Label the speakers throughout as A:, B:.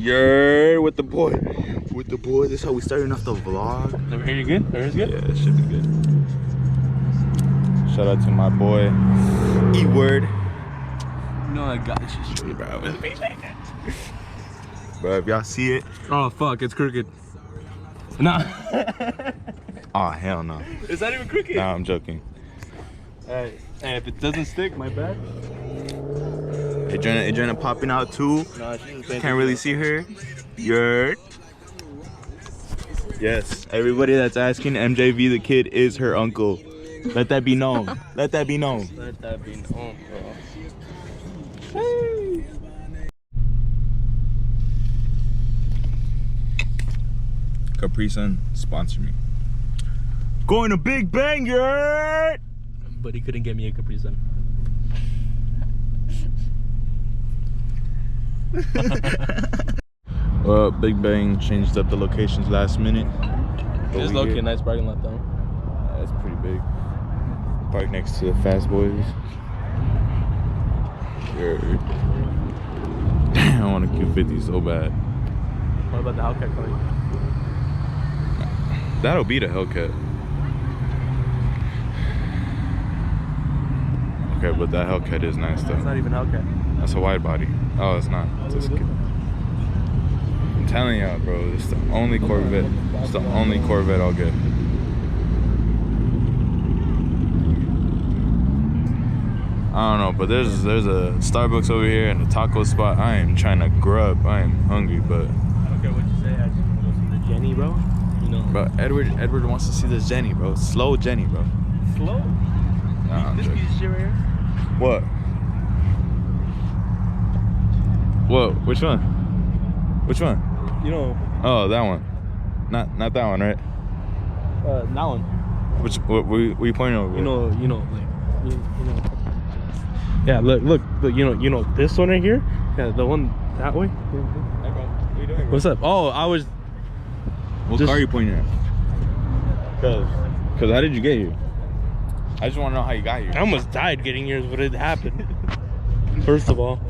A: Yeah, with the boy. With the boy. This is how we starting off the vlog.
B: Over here, you good? Everything's good?
A: Yeah, it should be good. Shout out to my boy, E-Word.
B: No, I got you straight, bro.
A: Bro, if y'all see it.
B: Oh, fuck, it's crooked. Nah.
A: Oh, hell no.
B: It's not even crooked.
A: Nah, I'm joking.
B: Alright, and if it doesn't stick, my bad.
A: Adriana popping out too.
B: Nah,
A: Can't really see her. Yurt. Yes, everybody that's asking, MJV the kid is her uncle. Let that be known. Let that be known.
B: Let that be known, bro.
A: Hey. Capri Sun, sponsor me. Going to Big Bang, Yurt.
B: But he couldn't get me a Capri Sun.
A: Well, Big Bang changed up the locations last minute.
B: It's low-key a nice parking lot though.
A: That's pretty big. Park next to the Fast Boys. Damn, I want a Q50 so bad.
B: What about the Hellcat coming?
A: That'll be the Hellcat. Okay, but that Hellcat is nice though.
B: It's not even Hellcat.
A: That's a wide body. Oh, it's not. It's a I'm telling y'all, bro, it's the only Corvette. It's the only Corvette I'll get. I don't know, but there's a Starbucks over here and a taco spot. I am trying to grub. I am hungry, but.
B: I don't care what you say. I just want to go see the Jenny, bro. You know.
A: Bro, Edward wants to see this Jenny, bro. Slow Jenny, bro.
B: Slow?
A: Nah,
B: this piece of shit right here.
A: What? What? Which one? Which one?
B: You know.
A: Oh, that one. Not that one, right?
B: That one.
A: Which? What you pointing over?
B: You know, like, you know. Yeah, look. You know this one right here. Yeah, the one that way.
A: Hey, bro. What are you doing, bro?
B: What's up? Oh, I was.
A: What car are you pointing at? Cause how did you get here? I just want to know how you got here.
B: I almost died getting yours, but it happened. First of all,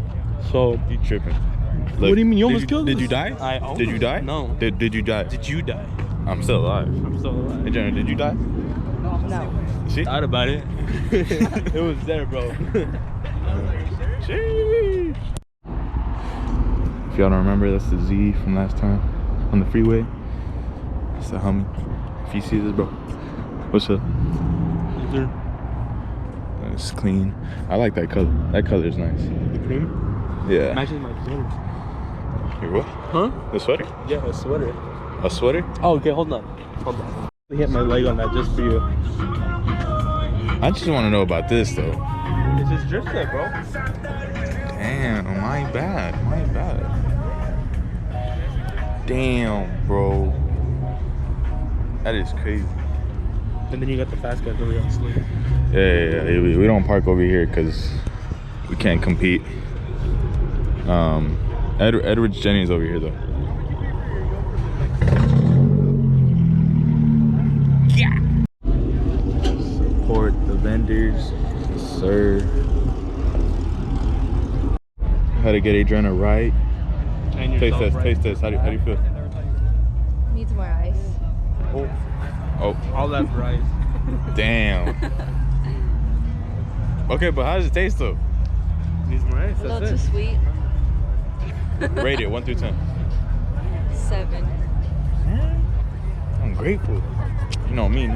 B: so
A: you tripping? Look,
B: what do you mean you almost killed us?
A: Did you die? Did you die?
B: No.
A: Did you die?
B: Did you die?
A: I'm still alive.
B: I'm still alive.
A: Hey, Jenna, did you die?
C: No.
A: See?
B: Thought about it. It was there, bro.
A: Sheesh. If y'all don't remember, that's the Z from last time on the freeway. It's the Hummy. If you see this, bro, what's up? It's clean. I like that color. That color is nice.
B: The cream?
A: Yeah.
B: Matches my sweater.
A: Your what?
B: Huh?
A: The sweater?
B: Yeah, a sweater.
A: A sweater?
B: Oh, okay, hold on. I hit my leg on that just for you.
A: I just want to know about this though.
B: It's just drip set, bro.
A: Damn, my bad. Damn, bro. That is crazy.
B: And then you got the fast guys over here on sleep.
A: Yeah. We don't park over here because we can't compete. Edward's Jenny's over here though. Yeah. Support the vendors, yes, sir. How to get Adriana right.
B: And
A: Taste
B: yourself,
A: test,
B: right?
A: taste test. How do you feel?
C: Needs more ice.
A: Oh,
B: All that rice.
A: damn. Okay, but how does it taste though?
B: Needs more rice.
C: A little
B: That's
C: too
B: it.
C: sweet.
A: Rate it 1 through 10.
C: 7.
A: I'm grateful. You know me.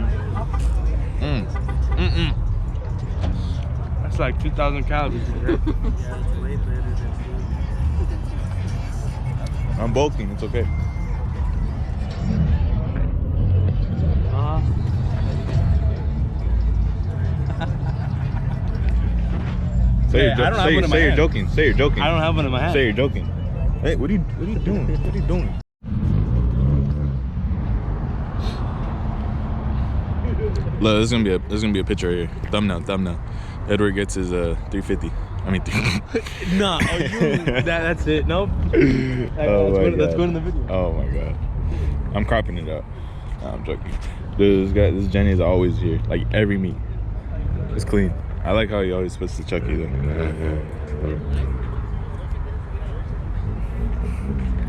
B: That's like 2,000 calories. Right?
A: I'm bulking. It's okay. Say you're joking. Say you're joking.
B: I don't have one in my hand.
A: Say you're joking. Hey, what are you doing? What are you doing? Look, this is gonna be a picture right here. Thumbnail. Edward gets his 350. I mean,
B: nah, that's it. Nope. Let's go in the video.
A: Oh my god. I'm cropping it out. Nah, I'm joking. Dude, this Jenny is always here. Like every meet. It's clean. I like how he always puts the Chucky though.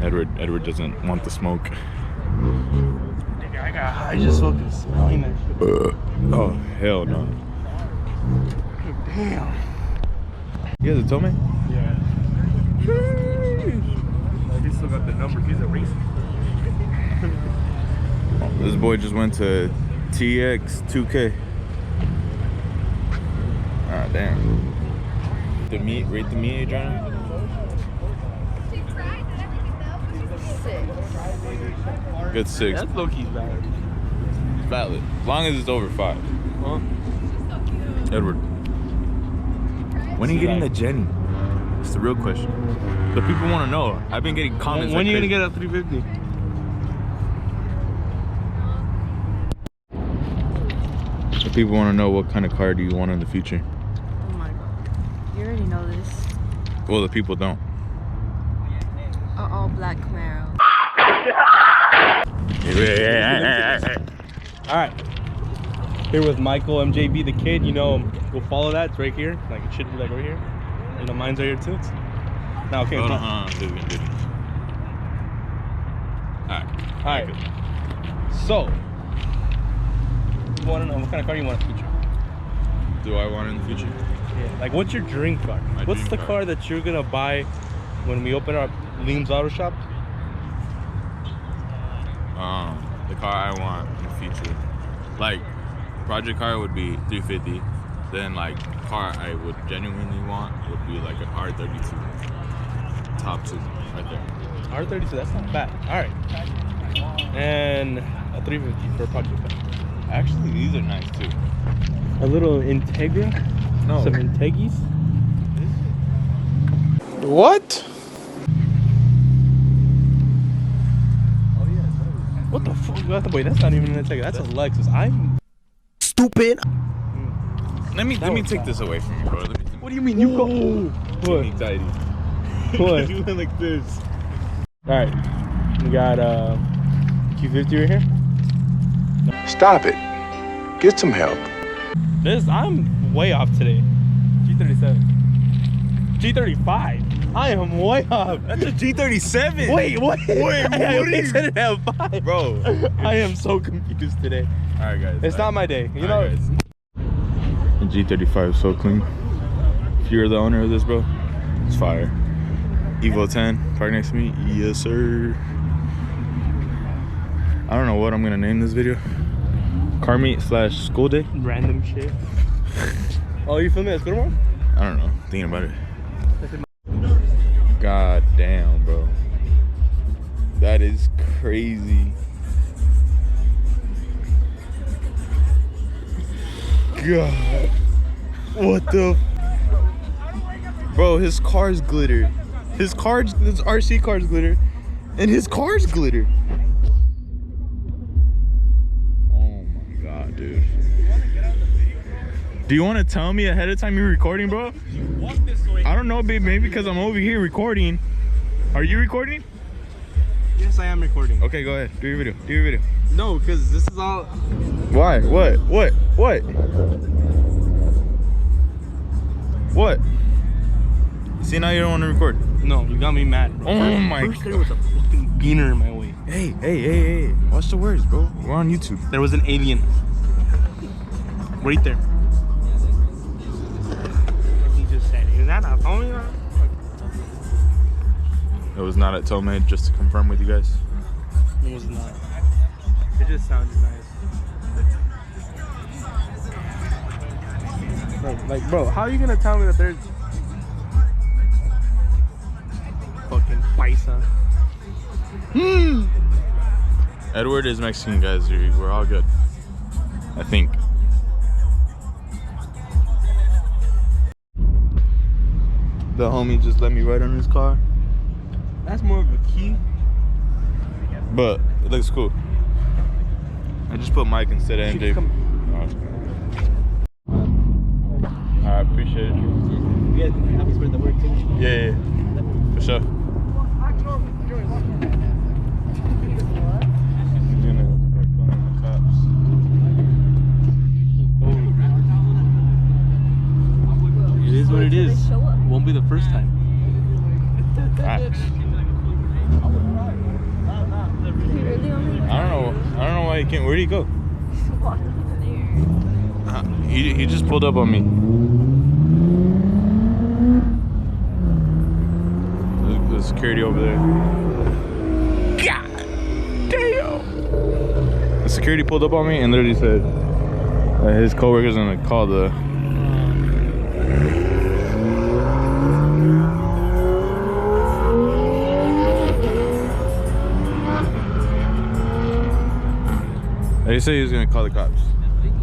A: Edward doesn't want the smoke.
B: Nigga, I got high just fucking smelling that shit.
A: Oh, hell no.
B: Damn.
A: You guys told me?
B: Yeah. He still got the number. He's a racer.
A: This boy just went to TX 2K. Ah, damn. The meat, rate the meat, Adriana?
C: 6.
A: Good 6.
B: That's low-key valid.
A: It's valid. As long as it's over 5.
B: Huh?
A: Edward. When are you getting the Jenny? That's the real question. The people want to know. I've been getting comments.
B: When
A: like
B: are you
A: crazy.
B: gonna get a 350?
A: The people want to know what kind of car do you want in the future.
C: Oh my god. You already know this.
A: Well, the people don't.
C: All black Camaro.
B: Alright. Here with Michael, MJB, the kid. You know, go follow that. It's right here. Like, it should be like right here. You know, mine's right here too. Now, okay.
A: Hold on, dude. Alright.
B: So, you want to know what kind of car you want in the future?
A: Do I want it in the future?
B: Yeah. Like, what's your dream car? What's
A: dream
B: the
A: car.
B: car that you're gonna buy when we open up Liam's Auto Shop?
A: The car I want in the future. Like, project car would be 350. Then, like, car I would genuinely want would be like an R32. Top 2, right there.
B: R32, that's not bad. Alright. And a 350 for a project car.
A: Actually, these are nice too.
B: A little Integra?
A: No.
B: Some Integis?
D: What?
B: What the fuck? Wait, that's not even an Integra. That's a Lexus. I'm
D: Stupid.
A: Let me
B: was
A: take
B: bad.
A: this away from you, bro.
B: What do you mean? You go. What?
A: Anxiety.
B: What?
A: You went like this.
B: Alright. We got Q50 right here.
D: Stop it. Get some help.
B: I'm way off today. G37. G35. I am way off.
A: That's a G37.
B: Wait, what?
A: Wait,
B: I
A: what
B: only
A: is-
B: said it at 5.
A: Bro.
B: I am so confused today.
A: Alright, guys.
B: It's not my day. You know.
A: The G35 is so clean. If you're the owner of this, bro, it's fire. Evo 10, park next to me. Yes, sir. I don't know what I'm gonna name this video. Car meet / school day.
B: Random shit. Oh, you filming at school tomorrow?
A: I don't know. Thinking about it. God damn, bro. That is crazy. God. What the? Bro, his cars glitter. His RC cars glitter. And his cars glitter. Oh my god, dude. Do you want to tell me ahead of time you're recording, bro? I don't know, babe. Maybe because I'm over here recording. Are you recording?
B: Yes, I am recording.
A: Okay, go ahead. Do your video. Do your video.
B: No, because this is all.
A: Why? What? What? See, now you don't want to record.
B: No, you got me mad, bro.
A: Oh my
B: First there was a fucking beaner in my way.
A: Hey. Watch the words, bro. We're on YouTube.
B: There was an alien. Right there. He just said, is that a phone?
A: It was not at Tomei, just to confirm with you guys.
B: It was not. It just sounded nice. Bro, how are you gonna tell me that there's fucking paisa?
A: Edward is Mexican, guys. We're all good. I think. The homie just let me ride on his car.
B: That's more of a key.
A: But it looks cool. I just put Mike instead of MJ. I appreciate it.
B: You guys can help me spread the word too.
A: Yeah. For sure.
B: It is what it is.
C: Show up.
B: Won't be the first time.
A: Alright.
C: He really only
A: I don't know why he can't. Where'd he go?
C: walked there.
A: He just pulled up on me. There's security over there. God damn! The security pulled up on me and literally said his coworker's gonna call the. They say he was gonna call the cops.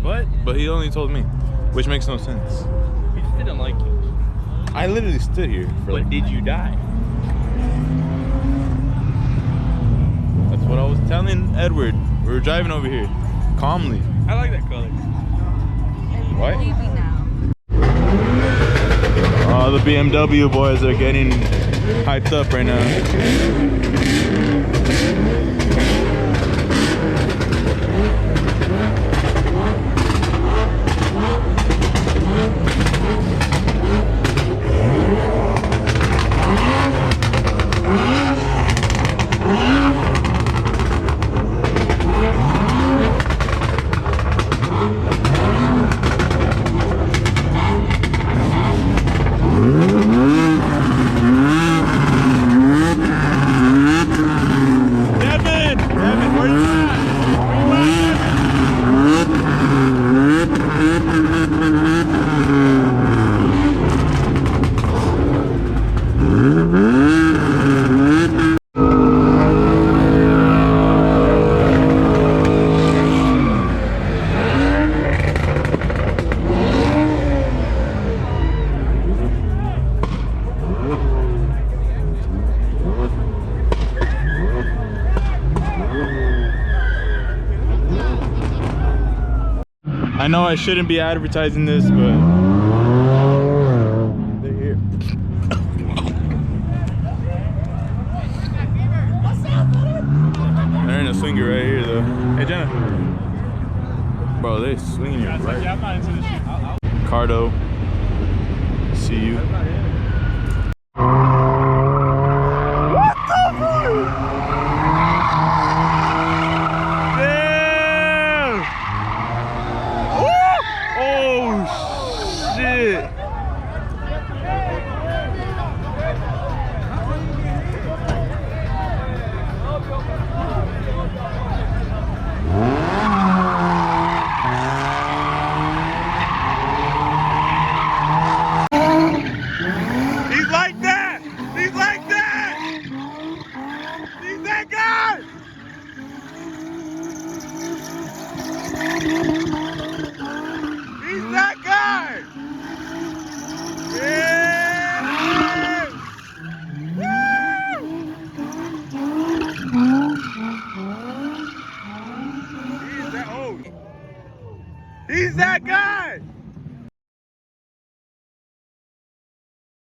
B: What?
A: But he only told me, which makes no sense.
B: He just didn't like you.
A: I literally stood here for
B: But
A: like,
B: did you die?
A: that's what I was telling Edward. We were driving over here, calmly.
B: I like that color.
A: What?
C: Leaving now.
A: Oh, the BMW boys are getting hyped up right now. I know I shouldn't be advertising this, but they're here. They're in a swinger right here, though. Hey, Jenna. Bro, they swinging you right.
B: Yeah, I'm not into this shit.
A: Cardo. See you. Oh shit! He's like that! He's like that! He's that guy! He's that guy! Yeah! Woo! He's that guy!